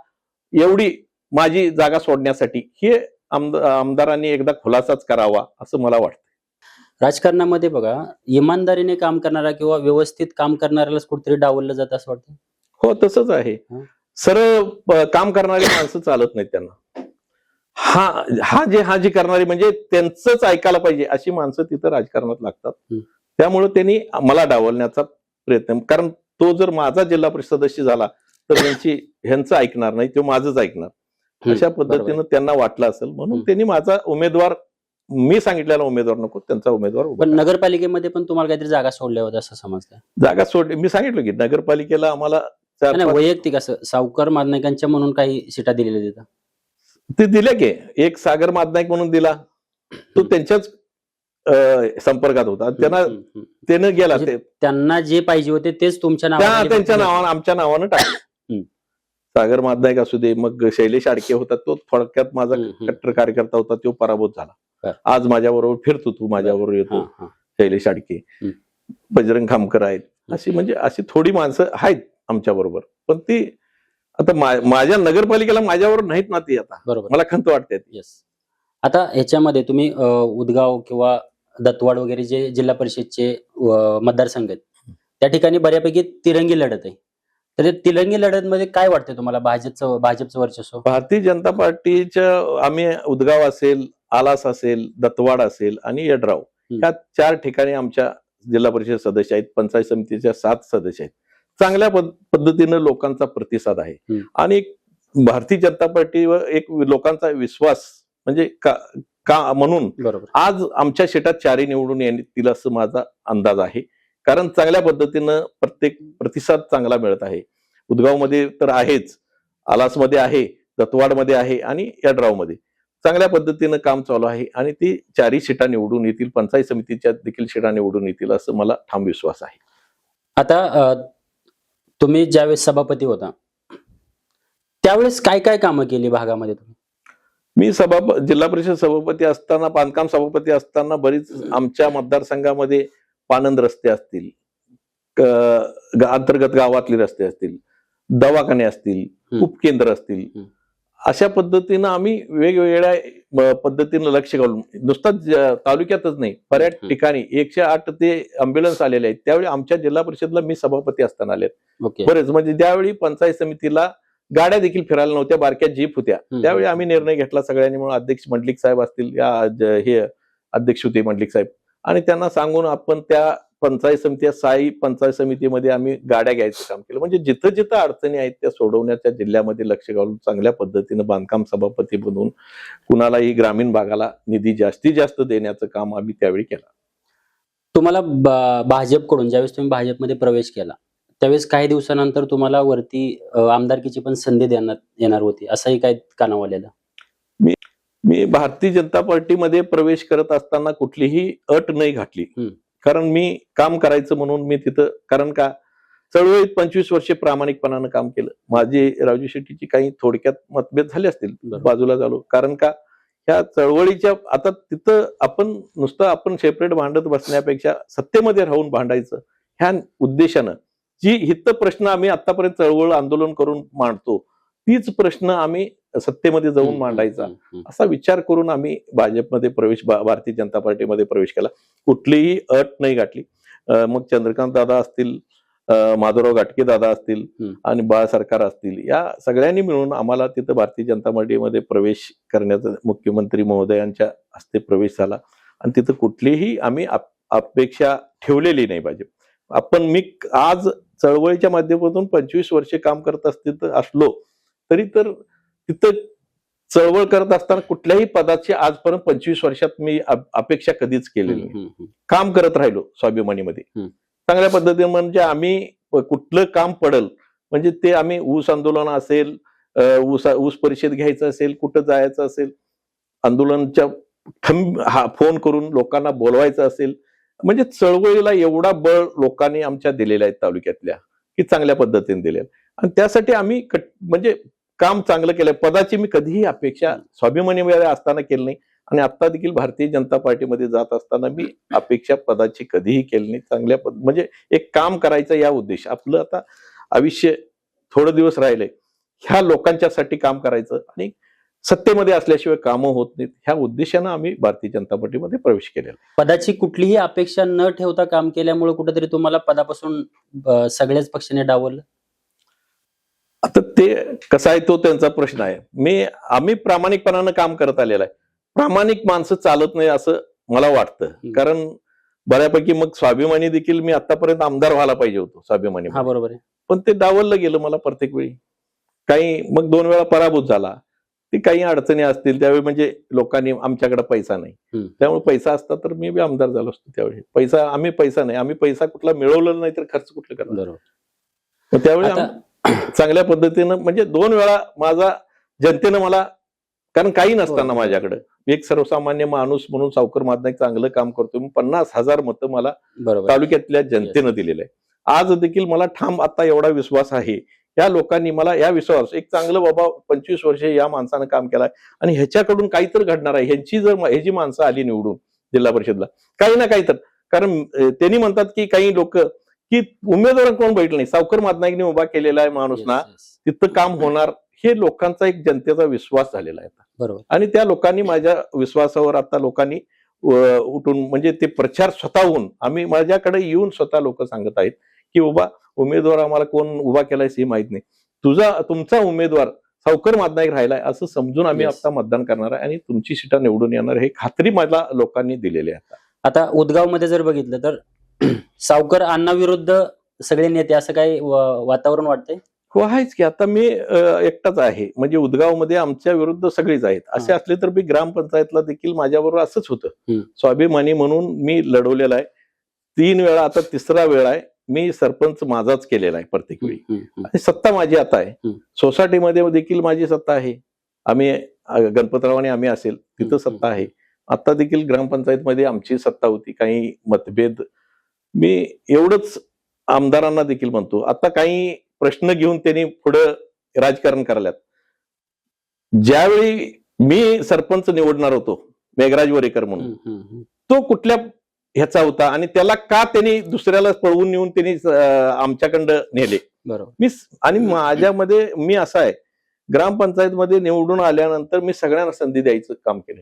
एवढी माझी जागा सोडण्यासाठी, हे आमदारांनी एकदा खुलासाच करावा असं मला वाटतं. राजकारणामध्ये बघा इमानदारीने काम करणारा किंवा व्यवस्थित काम करणाऱ्यालाच कुठेतरी डावललं जातं असं वाटतं. हो तसंच आहे. सरळ काम करणारी माणसं चालत नाहीत त्यांना. हा जी करणारी म्हणजे त्यांचंच ऐकायला पाहिजे अशी माणसं तिथं राजकारणात लागतात. त्यामुळे त्यांनी मला डावलण्याचा प्रयत्न, कारण तो जर माझा जिल्हा परिषद सदस्य झाला तर ह्यांचं ऐकणार नाही, तो माझंच ऐकणार अशा पद्धतीनं त्यांना वाटलं असेल म्हणून त्यांनी माझा उमेदवार, मी सांगितलेला उमेदवार नको, त्यांचा उमेदवार. पण नगरपालिकेमध्ये पण तुम्हाला काहीतरी जागा सोडल्या होत्या असं समजतं. जागा सोडली मी सांगितलं की नगरपालिकेला आम्हाला वैयक्तिक असं सावकार मादनायकांच्या म्हणून काही सीटा दिलेल्या तिथं ते दिल्या की एक सागर मादनायक म्हणून दिला, तो त्यांच्याच संपर्कात होता, त्यानं गेला, त्यांना जे पाहिजे होते तेच तुमच्या त्यांच्या नावानं आमच्या नावानं टाकलं. सागर मादनायक असू दे, मग शैलेश आडके होता, तो थोडक्यात माझा कट्टर कार्यकर्ता होता, तो पराभूत झाला. आज माझ्याबरोबर फिरतो, तू माझ्याबरोबर येतो, शैलेश आडके, बजरंग खामकर आहेत, अशी म्हणजे अशी थोडी माणसं आहेत आमच्या बरोबर. पण ती आता माझ्या नगरपालिकेला माझ्यावर नाहीत ना ती आता. बरोबर, मला खंत वाटते. आता ह्याच्यामध्ये तुम्ही उदगाव किंवा दत्तवाड वगैरे जे जिल्हा परिषदचे मतदारसंघ आहेत त्या ठिकाणी बऱ्यापैकी तिरंगी लढत आहे. तर तिरंगी लढत मध्ये काय वाटतं तुम्हाला? भाजपचं वर्चस्व? भारतीय जनता पार्टीच्या आम्ही उदगाव असेल, आलास असेल, दत्तवाड असेल आणि यड्राव ह्या 4 ठिकाणी आमच्या जिल्हा परिषद सदस्य आहेत. पंचायत समितीच्या 7 सदस्य आहेत. चांगल्या पद्धतीनं लोकांचा प्रतिसाद आहे आणि भारतीय जनता पार्टीवर एक लोकांचा विश्वास म्हणजे का म्हणून आज आमच्या शेतात 4 निवडून येतील असं माझा अंदाज आहे. कारण चांगल्या पद्धतीनं प्रत्येक प्रतिसाद चांगला मिळत आहे. उदगावमध्ये तर आहेच, आलासमध्ये आहे, दत्तवाडमध्ये आहे आणि यड्रावमध्ये चांगल्या पद्धतीनं काम चालू आहे आणि ती 4 सीटा निवडून येतील. पंचायत समितीच्या देखील सीटा निवडून येतील असं मला ठाम विश्वास आहे. आता तुम्ही ज्यावेळेस सभापती होता त्यावेळेस काय काय कामं केली भागामध्ये तुम्ही? मी जिल्हा परिषद सभापती असताना, बांधकाम सभापती असताना बरीच आमच्या मतदारसंघामध्ये पानंद रस्ते असतील, अंतर्गत गावातले रस्ते असतील, दवाखाने असतील, उपकेंद्र असतील, अशा पद्धतीनं आम्ही वेगवेगळ्या पद्धतीनं लक्ष घालून नुसताच तालुक्यातच नाही बऱ्याच ठिकाणी 108 ते अँब्युलन्स आलेले आहेत. त्यावेळी आमच्या जिल्हा परिषदला मी सभापती असताना आले बरेच, म्हणजे त्यावेळी पंचायत समितीला गाड्या देखील फिरायला नव्हत्या, बारक्या जीप होत्या. त्यावेळी आम्ही निर्णय घेतला सगळ्यांनी म्हणून, अध्यक्ष मंडलिक साहेब असतील, हे अध्यक्ष होते मंडलिक साहेब, आणि त्यांना सांगून आपण त्या पंचायत समिती, साई पंचायत समितीमध्ये आम्ही गाड्या घ्यायचं काम केलं. म्हणजे जिथं जिथं अडचणी आहेत त्या सोडवण्याच्या जिल्ह्यामध्ये लक्ष घालून चांगल्या पद्धतीनं बांधकाम सभापती बनवून कुणालाही ग्रामीण भागाला निधी जास्तीत जास्त देण्याचं काम आम्ही त्यावेळी केलं. तुम्हाला भाजपकडून ज्यावेळेस तुम्ही भाजपमध्ये प्रवेश केला त्यावेळेस काही दिवसानंतर तुम्हाला वरती आमदारकीची पण संधी देण्यात येणार होती, असंही काय कानावर आलेलं? मी भारतीय जनता पार्टीमध्ये प्रवेश करत असताना कुठलीही अट नाही घातली. कारण मी काम करायचं म्हणून मी तिथं, कारण का चळवळीत 25 वर्षे प्रामाणिकपणानं काम केलं. माझी राजू शेट्टीची काही थोडक्यात मतभेद झाले असतील, बाजूला झालो. कारण का ह्या चळवळीच्या आता तिथं आपण सेपरेट भांडत बसण्यापेक्षा सत्तेमध्ये राहून भांडायचं ह्या उद्देशानं जी हित प्रश्न आम्ही आतापर्यंत चळवळ आंदोलन करून मांडतो तीच प्रश्न आम्ही सत्तेमध्ये जाऊन मांडायचा असा विचार करून आम्ही भाजपमध्ये भारतीय जनता पार्टीमध्ये प्रवेश केला. कुठलीही अट नाही गाठली. मग चंद्रकांत दादा असतील, माधवराव घाटके दादा असतील आणि बाळ सरकार असतील, या सगळ्यांनी मिळून आम्हाला तिथं भारतीय जनता पार्टीमध्ये प्रवेश करण्याचा मुख्यमंत्री महोदयांच्या हस्ते प्रवेश झाला. आणि तिथं कुठलीही आम्ही अपेक्षा ठेवलेली नाही. भाजप मी आज चळवळीच्या माध्यमातून 25 वर्षे काम करत असलो तरी तर तिथं चळवळ करत असताना कुठल्याही पदाची आजपर्यंत 25 वर्षात मी अपेक्षा कधीच केलेली नाही. काम करत राहिलो स्वाभिमानीमध्ये चांगल्या पद्धतीने. म्हणजे आम्ही कुठलं काम पडल म्हणजे ते आम्ही ऊस आंदोलन असेल, ऊस परिषद घ्यायचं असेल, कुठं जायचं असेल, आंदोलनच्या फोन करून लोकांना बोलवायचं असेल, म्हणजे चळवळीला एवढा बळ लोकांनी आमच्या दिलेल्या आहेत तालुक्यातल्या की चांगल्या पद्धतीने दिले. आणि त्यासाठी आम्ही म्हणजे काम चांगलं केलं. पदाची मी कधीही अपेक्षा स्वाभिमानीमध्ये असताना केली नाही आणि आता देखील भारतीय जनता पार्टीमध्ये जात असताना मी अपेक्षा पदाची कधीही केली नाही. चांगल्या म्हणजे एक काम करायचं या उद्देश, आपलं आता आयुष्य थोडं दिवस राहिलंय, ह्या लोकांच्यासाठी काम करायचं आणि सत्तेमध्ये असल्याशिवाय कामं होत नाहीत, ह्या उद्देशानं आम्ही भारतीय जनता पार्टीमध्ये प्रवेश केलेला. पदाची कुठलीही अपेक्षा न ठेवता काम केल्यामुळे कुठेतरी तुम्हाला पदापासून सगळ्याच पक्षाने डावललं? आता ते कसा आहे तो त्यांचा प्रश्न आहे. आम्ही प्रामाणिकपणानं काम करत आलेलं आहे. प्रामाणिक माणसं चालत नाही असं मला वाटतं. कारण बऱ्यापैकी मग स्वाभिमानी देखील मी आतापर्यंत आमदार व्हायला पाहिजे होतो स्वाभिमानी. हा बरोबर आहे. पण ते डावललं गेलं मला प्रत्येक वेळी. काही मग 2 वेळा पराभूत झाला. ती काही अडचणी असतील त्यावेळी, म्हणजे लोकांनी आमच्याकडे पैसा नाही, त्यामुळे पैसा असता तर मी बी आमदार झालो असतो. त्यावेळी पैसा नाही, आम्ही पैसा कुठला मिळवलेला नाही तर खर्च कुठला करणार. मग त्यावेळी चांगल्या पद्धतीनं म्हणजे 2 वेळा माझा जनतेनं मला, कारण काही नसताना माझ्याकडे एक सर्वसामान्य माणूस म्हणून सावकर माधनाईक चांगलं काम करतो, 50,000 मतं मला तालुक्यातल्या जनतेनं दिलेलं आहे. आज देखील मला ठाम आता एवढा विश्वास आहे, या लोकांनी मला या विश्वास, एक चांगलं बाबा 25 वर्षे या माणसानं काम केलंय आणि ह्याच्याकडून काहीतरी घडणार आहे. ह्याची माणसं आली निवडून जिल्हा परिषदला काही ना काही तर, कारण त्यांनी म्हणतात की काही लोक की उमेदवार कोण बैठलं नाही, सावकर माधनाईकने उभा केलेला आहे माणूस ना, तिथं काम होणार, हे लोकांचा एक जनतेचा विश्वास झालेला आहे. बरोबर. आणि त्या लोकांनी माझ्या विश्वासावर आता लोकांनी उठून म्हणजे ते प्रचार स्वतःहून आम्ही माझ्याकडे येऊन स्वतः लोक सांगत आहेत की बाबा उमेदवार आम्हाला कोण उभा केलाय हे माहित नाही, तुमचा उमेदवार सावकर माधनाईक राहिलाय असं समजून आम्ही आता मतदान करणार आहे आणि तुमची सीटा निवडून येणार, हे खात्री मला लोकांनी दिलेली आहे. आता उदगाव मध्ये जर बघितलं तर सावकर अण्णा विरुद्ध सगळे नेते असं काही वातावरण वाटतंय? हो आहेच की. आता मी एकटाच आहे, म्हणजे उदगाव मध्ये आमच्या विरुद्ध सगळेच आहेत. असे असले तर मी ग्रामपंचायतला देखील माझ्याबरोबर असंच होतं. स्वाभिमानी म्हणून मी लढवलेला आहे 3 वेळा, आता 3रा वेळ आहे. मी सरपंच माझाच केलेला आहे प्रत्येक वेळी आणि सत्ता माझी आता आहे. सोसायटीमध्ये देखील माझी सत्ता आहे. आम्ही गणपतराव आणि आम्ही असेल तिथं सत्ता आहे. आता देखील ग्रामपंचायतमध्ये आमची सत्ता होती. काही मतभेद मी एवढंच आमदारांना देखील म्हणतो, आता काही प्रश्न घेऊन त्यांनी पुढं राजकारण करायला. ज्यावेळी मी सरपंच निवडणार होतो मेघराज वरेकर म्हणून, तो कुठल्या ह्याचा होता आणि त्याला का त्यांनी दुसऱ्याला पळवून नेऊन त्यांनी आमच्याकडं नेले. मी आणि माझ्यामध्ये मी असा आहे, ग्रामपंचायतमध्ये निवडून आल्यानंतर मी सगळ्यांना संधी द्यायचं काम केलं.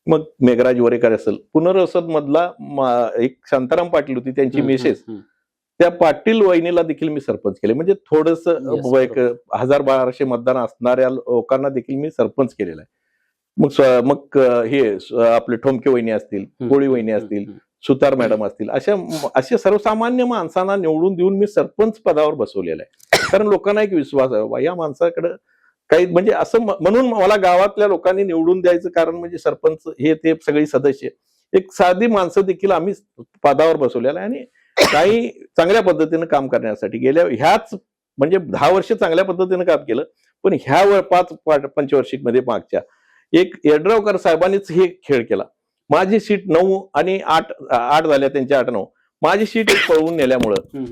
मग मेघराज वरेकर असेल, पुनर्वसन मधला एक शांताराम पाटील होती त्यांची मिसेस, त्या पाटील वहिनीला देखील मी सरपंच केले. म्हणजे थोडस 1000-1200 मतदान असणाऱ्या लोकांना देखील मी सरपंच केलेला आहे. मग हे आपले ठोमके वहिनी असतील, कोळी वहिनी असतील, सुतार मॅडम असतील, अशा सर्वसामान्य माणसांना निवडून देऊन मी सरपंच पदावर बसवलेला आहे. कारण लोकांना एक विश्वास आहे या माणसाकडे काही, म्हणजे असं म्हणून मला गावातल्या लोकांनी निवडून द्यायचं कारण म्हणजे सरपंच हे ते सगळे सदस्य एक साधी माणसं देखील आम्ही पदावर बसवलेला आहे आणि काही चांगल्या पद्धतीनं काम करण्यासाठी गेल्या ह्याच म्हणजे 10 वर्ष चांगल्या पद्धतीनं काम केलं, पण ह्या 5 पंचवार्षिक मध्ये मागच्या एक यड्रावकर साहेबांनीच हे खेळ केला. माझी सीट 9 आणि 8 झाल्या, त्यांच्या 8-9 माझी सीट पळवून नेल्यामुळं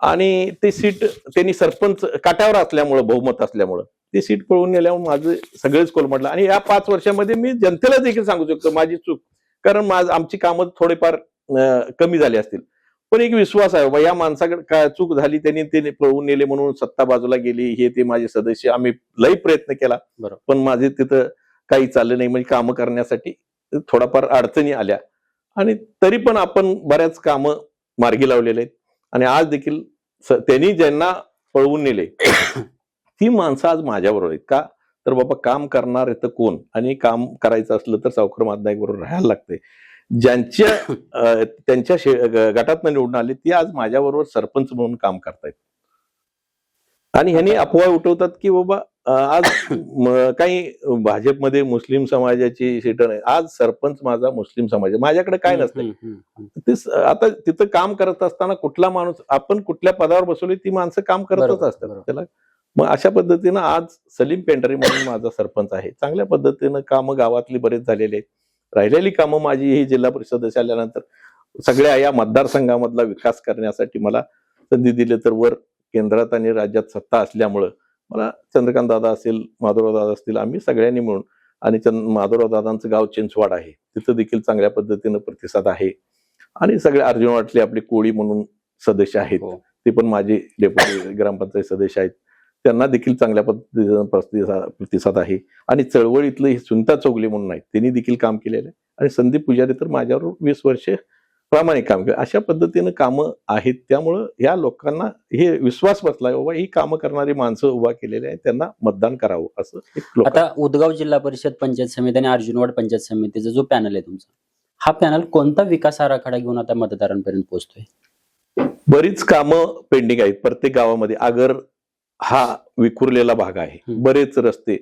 आणि ती सीट त्यांनी सरपंच काट्यावर असल्यामुळं, बहुमत असल्यामुळं ती सीट पळवून नेल्यामुळे माझं सगळेच कोलमडलं. आणि या 5 वर्षामध्ये मी जनतेला देखील सांगू शकतो माझी चूक, कारण आमची कामं थोडेफार कमी झाली असतील, पण एक विश्वास आहे बाबा या माणसाकडे काय चूक झाली, त्यांनी पळवून नेले म्हणून सत्ता बाजूला गेली, हे ते माझे सदस्य आम्ही लई प्रयत्न केला, पण माझे तिथं काही चाललं नाही. म्हणजे कामं करण्यासाठी थोडाफार अडचणी आल्या आणि तरी पण आपण बऱ्याच कामं मार्गी लावलेले आहेत. आणि आज देखील त्यांनी ज्यांना पळवून नेले ती माणसं आज माझ्याबरोबर आहेत. का तर बाबा काम करणार तर कोण, आणि काम करायचं असलं तर सावकार मादनाईक बरोबर राहायला लागते. त्यांच्या गटातनं निवडून आले ती आज माझ्याबरोबर सरपंच म्हणून काम करतायत. आणि ह्यांनी अफवा उठवतात की बाबा आज काही भाजपमध्ये मुस्लिम समाजाची सीट नाही, आज सरपंच माझा मुस्लिम समाज, माझ्याकडे काय नसतं. आता तिथं काम करत असताना कुठला माणूस, आपण कुठल्या पदावर बसवली ती माणसं काम करतच असतात त्याला. मग अशा पद्धतीनं आज सलीम पेंढारे म्हणून माझा सरपंच आहे. चांगल्या पद्धतीनं कामं गावातली बरेच झालेले आहेत. राहिलेली कामं माझी ही जिल्हा परिषद सदस्य आल्यानंतर सगळ्या या मतदारसंघामधला विकास करण्यासाठी मला संधी दिली, तर वर केंद्रात आणि राज्यात सत्ता असल्यामुळं मला चंद्रकांत दादा असेल, माधवराव दादा असतील, आम्ही सगळ्यांनी मिळून, आणि माधवराव दादांचं गाव चिंचवाड आहे, तिथं देखील चांगल्या पद्धतीनं प्रतिसाद आहे. आणि सगळे अर्जुनवाडले आपले कोळी म्हणून सदस्य आहेत, ते पण माझे डेप्युटी ग्रामपंचायत सदस्य आहेत, त्यांना देखील चांगल्या पद्धतीनं प्रतिसाद आहे. आणि चळवळीतलं हे सुनता चौगले म्हणून आहेत, त्यांनी देखील काम केलेलं आहे. आणि संदीप पुजारी तर माझ्यावर 20 वर्षे प्रामाणिक काम केलं. अशा पद्धतीनं कामं आहेत. त्यामुळं या लोकांना हे विश्वास बसलाय बाबा ही कामं करणारी माणसं उभा केलेली आहेत, त्यांना मतदान करावं असं एक. आता उदगाव जिल्हा परिषद पंचायत समिती आणि अर्जुनवाड पंचायत समितीचा जो पॅनल आहे तुमचा, हा पॅनल कोणता विकास आराखडा घेऊन आता मतदारांपर्यंत पोहोचतोय? बरीच कामं पेंडिंग आहेत प्रत्येक गावामध्ये. आगर हा विखुरलेला भाग आहे, बरेच रस्ते,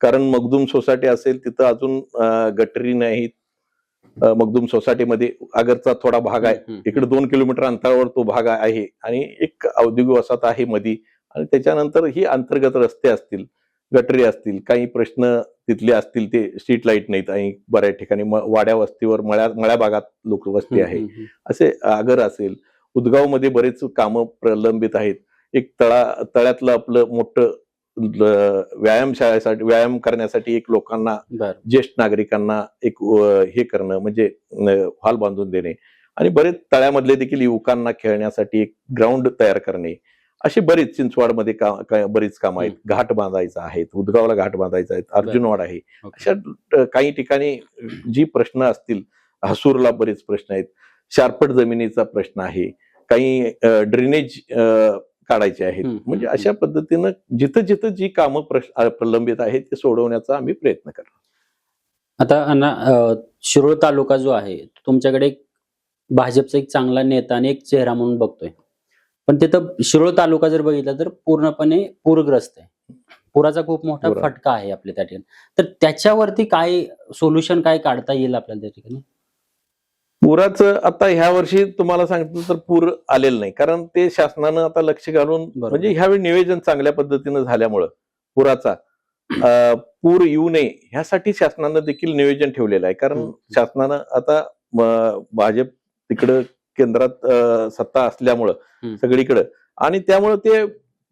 कारण मखदूम सोसायटी असेल तिथं अजून गटरी नाहीत. मखदूम सोसायटीमध्ये आगरचा थोडा भाग आहे, इकडे 2 किलोमीटर अंतरावर तो भाग आहे, आणि एक औद्योगिक वसाहत आहे मधी. आणि त्याच्यानंतर ही अंतर्गत रस्ते असतील, गटरी असतील, काही प्रश्न तिथले असतील, ते स्ट्रीट लाईट नाहीत, आणि बऱ्याच ठिकाणी वाड्या वस्तीवर मळ्या भागात लोक वस्ती आहे, असे आगर असेल. उदगाव मध्ये बरेच कामं प्रलंबित आहेत. एक तळ्यातलं आपलं मोठं व्यायामशाळेसाठी, व्यायाम करण्यासाठी एक लोकांना, ज्येष्ठ नागरिकांना एक हे करणं म्हणजे हॉल बांधून देणे, आणि बरेच तळ्यामधले देखील युवकांना खेळण्यासाठी एक ग्राउंड तयार करणे, अशी बरीच चिंचवाडमध्ये बरीच कामं आहेत. घाट बांधायचा आहे, उदगावला घाट बांधायचा आहे, अर्जुनवाड आहे. अशा काही ठिकाणी जी प्रश्न असतील, हसूरला बरेच प्रश्न आहेत, शारपट जमिनीचा प्रश्न आहे, काही ड्रेनेज काढायचे आहेत. म्हणजे अशा पद्धतीनं जिथं जिथं जी कामं प्रलंबित आहेत ते सोडवण्याचा आम्ही प्रयत्न करतो. आता शिरोळ तालुका जो आहे तुमच्याकडे भाजपचा एक चांगला नेता आणि एक चेहरा म्हणून बघतोय, पण तिथं शिरोळ तालुका जर बघितला तर पूर्णपणे पूरग्रस्त आहे. पुराचा खूप मोठा फटका आहे आपल्या त्या ठिकाणी. तर त्याच्यावरती काय सोल्युशन काय काढता येईल आपल्याला त्या ठिकाणी? पुराचं आता ह्या वर्षी तुम्हाला सांगितलं तर पूर आलेलं नाही, कारण ते शासनानं आता लक्ष घालून, म्हणजे ह्यावेळी नियोजन चांगल्या पद्धतीनं झाल्यामुळं पुराचा पूर येऊ नये ह्यासाठी शासनानं देखील नियोजन ठेवलेलं आहे. कारण शासनानं आता भाजप तिकडं केंद्रात सत्ता असल्यामुळं सगळीकडं, आणि त्यामुळं ते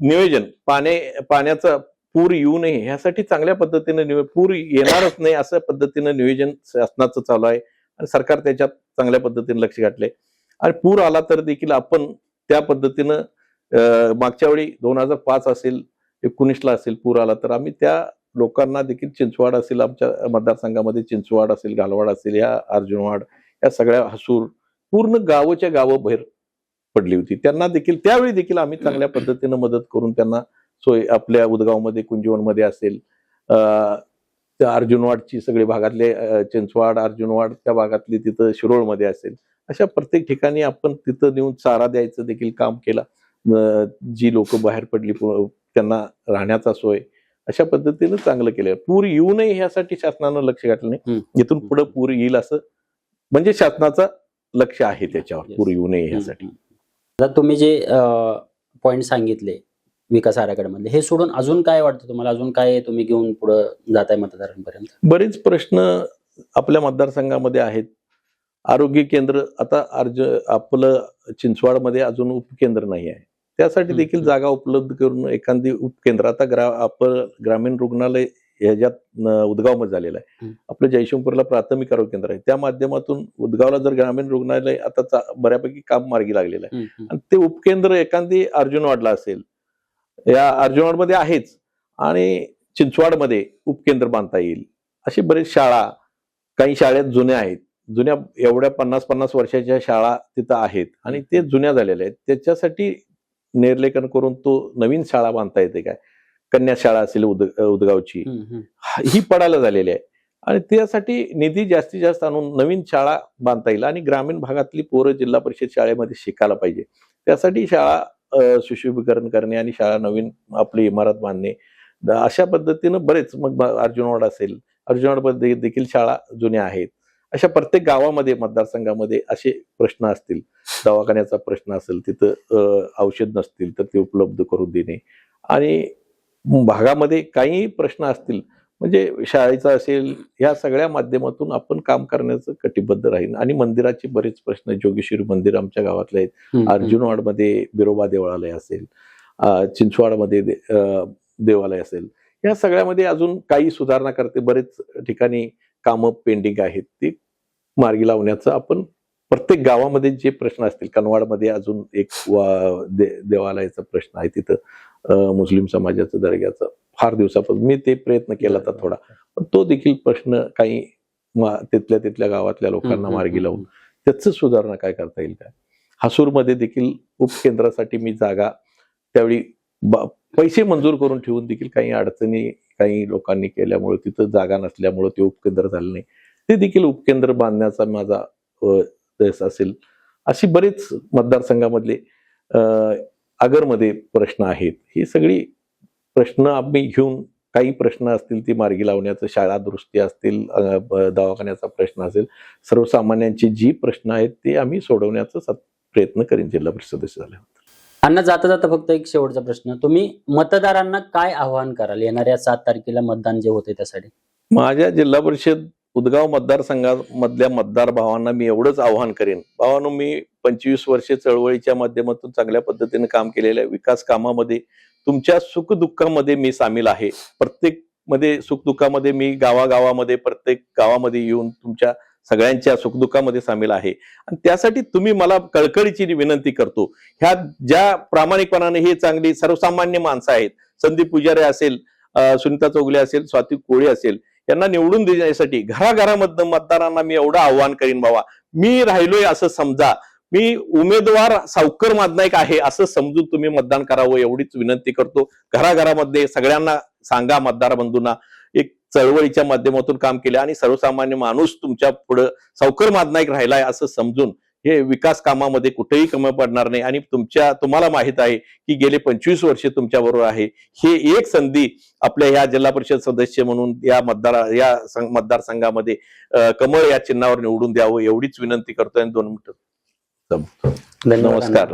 नियोजन पाण्याचा पूर येऊ नये ह्यासाठी चांगल्या पद्धतीनं, पूर येणारच नाही असं पद्धतीनं नियोजन शासनाचं चालू आहे, आणि सरकार त्याच्यात चांगल्या पद्धतीने लक्ष घातले. आणि पूर आला तर देखील आपण त्या पद्धतीनं मागच्या वेळी 2005 असेल, 19ला असेल पूर आला, तर आम्ही त्या लोकांना देखील, चिंचवाड असेल आमच्या मतदारसंघामध्ये, चिंचवाड असेल, घालवाड असेल, या अर्जुनवाड, या सगळ्या हसूर, पूर्ण गावच्या गावं बाहेर पडली होती, त्यांना देखील त्यावेळी देखील आम्ही चांगल्या पद्धतीनं मदत करून त्यांना सोय, आपल्या उदगावमध्ये कुंजवनमध्ये असेल, त्या अर्जुनवाडची सगळे भागातले, चिंचवाड, अर्जुनवाड त्या भागातली, तिथं शिरोळमध्ये असेल, अशा प्रत्येक ठिकाणी आपण तिथं नेऊन चारा द्यायचं देखील काम केलं. जी लोक बाहेर पडली त्यांना राहण्याचा सोय, अशा पद्धतीनं चांगलं केलं. पूर येऊ नये ह्यासाठी शासनानं लक्ष घातलं नाही. इथून पुढे पूर येईल असं म्हणजे शासनाचं लक्ष आहे त्याच्यावर Yes. पूर येऊ नये यासाठी. आता तुम्ही जे पॉइंट सांगितले विकास आराखड्यामधले, हे सोडून अजून काय वाटतं तुम्हाला? अजून काय तुम्ही घेऊन पुढे जाताय मतदारांपर्यंत? बरेच प्रश्न आपल्या मतदारसंघामध्ये आहेत. आरोग्य केंद्र आता आपलं चिंचवाडमध्ये अजून उपकेंद्र नाही आहे, त्यासाठी देखील जागा उपलब्ध करून एखादी उपकेंद्र आता आपलं ग्रामीण रुग्णालय ह्याच्यात उदगावमध्ये झालेलं आहे. आपलं जयशंपूरला प्राथमिक आरोग्य केंद्र आहे, त्या माध्यमातून उदगावला जर ग्रामीण रुग्णालय आता बऱ्यापैकी काम मार्गी लागलेलं आहे. आणि ते उपकेंद्र एखादी अर्जुनवाडला असेल, या अर्जुनवाडमध्ये आहेच, आणि चिंचवाडमध्ये उपकेंद्र बांधता येईल. अशी बरेच शाळा, काही शाळेत जुन्या आहेत, जुन्या एवढ्या 50-50 वर्षाच्या शाळा तिथं आहेत आणि ते जुन्या झालेल्या आहेत. त्याच्यासाठी निर्लेखन करून तो नवीन शाळा बांधता येते काय, कन्या शाळा असेल उदगावची, ही पडायला झालेली आहे. आणि त्यासाठी निधी जास्तीत जास्त आणून नवीन शाळा बांधता येईल आणि ग्रामीण भागातली पोरं जिल्हा परिषद शाळेमध्ये शिकायला पाहिजे. त्यासाठी शाळा सुशोभीकरण करणे आणि शाळा नवीन आपली इमारत बांधणे, अशा पद्धतीनं बरेच. मग अर्जुनवाड असेल, अर्जुनवाडमध्ये देखील शाळा जुन्या आहेत. अशा प्रत्येक गावामध्ये, मतदारसंघामध्ये असे प्रश्न असतील, दवाखान्याचा प्रश्न असेल, तिथं औषध नसतील तर ते उपलब्ध करून देणे, आणि भागामध्ये काही प्रश्न असतील म्हणजे शाळेचा असेल, या सगळ्या माध्यमातून आपण काम करण्याचं कटिबद्ध राहील. आणि मंदिराचे बरेच प्रश्न, जोगेश्वरी मंदिर आमच्या गावातले आहेत, अर्जुनवाडमध्ये बिरोबा देवालय असेल, चिंचवाडमध्ये देवालय असेल, या सगळ्यामध्ये अजून काही सुधारणा करते बरेच ठिकाणी कामं पेंडिंग आहेत, ती मार्गी लावण्याचं आपण प्रत्येक गावामध्ये जे प्रश्न असतील. कनवाडमध्ये अजून एक देवालयाचा प्रश्न आहे, तिथं मुस्लिम समाजाचं दर्ग्याचं फार दिवसापासून मी ते प्रयत्न केला होता थोडा, पण तो देखील प्रश्न काही तिथल्या गावातल्या लोकांना मार्गी लावून त्याच सुधारणा काय करता येईल काय. हसूरमध्ये देखील उपकेंद्रासाठी मी जागा त्यावेळी पैसे मंजूर करून ठेवून देखील काही अडचणी काही लोकांनी केल्यामुळे, तिथं जागा नसल्यामुळे ते उपकेंद्र झालं नाही, ते देखील उपकेंद्र बांधण्याचा माझा देश असेल. अशी बरीच मतदारसंघामधले आगरमध्ये प्रश्न आहेत. ही सगळी प्रश्न आम्ही घेऊन, काही प्रश्न असतील ती मार्गी लावण्याचं, शाळा दुरुस्ती असतील, दवाखान्याचा प्रश्न असेल, सर्वसामान्यांचे जी प्रश्न आहेत ते आम्ही सोडवण्याचा प्रयत्न करीन जिल्हा परिषद सदस्य झाल्यानंतर. अण्णा, जाता जाता फक्त एक शेवटचा प्रश्न, तुम्ही मतदारांना काय आवाहन कराल येणाऱ्या 7 तारखेला मतदान जे होते त्यासाठी? माझ्या जिल्हा परिषद उदगाव मतदारसंघामधल्या मतदार भावांना मी एवढंच आवाहन करेन, भावांनो, मी 25 वर्षे चळवळीच्या माध्यमातून चांगल्या पद्धतीने काम केलेलं आहे. विकास कामामध्ये, तुमच्या सुखदुःखामध्ये मी सामील आहे. प्रत्येक मध्ये सुखदुःखामध्ये मी गावागावामध्ये, प्रत्येक गावामध्ये येऊन तुमच्या सगळ्यांच्या सुखदुःखामध्ये सामील आहे. आणि त्यासाठी तुम्ही मला कळकळीची विनंती करतो, ह्या ज्या प्रामाणिकपणाने हे चांगली सर्वसामान्य माणसं आहेत, संदीप पुजारी असेल, सुनीता चौगले असेल, स्वाती कोळी असेल, यांना निवडून देण्यासाठी घराघरामधनं मतदारांना मी एवढं आव्हान करीन, बाबा मी राहिलोय असं समजा, मी उमेदवार सावकर मादनायक आहे असं समजून तुम्ही मतदान करावं, एवढीच विनंती करतो. घराघरामध्ये सगळ्यांना सांगा, मतदार बंधूंना, एक चळवळीच्या माध्यमातून काम केले आणि सर्वसामान्य माणूस तुमच्या पुढे सावकर मादनायक राहिलाय असं समजून हे विकास कामामध्ये कुठेही कमी पडणार नाही. आणि तुम्हाला माहित आहे की गेले 25 वर्षे तुमच्या बरोबर आहे. हे एक संधी आपल्या ह्या जिल्हा परिषद सदस्य म्हणून या मतदारसंघामध्ये कमळ या चिन्हावर निवडून द्यावं, एवढीच विनंती करतोय. 2 मिनिटं. नमस्कार.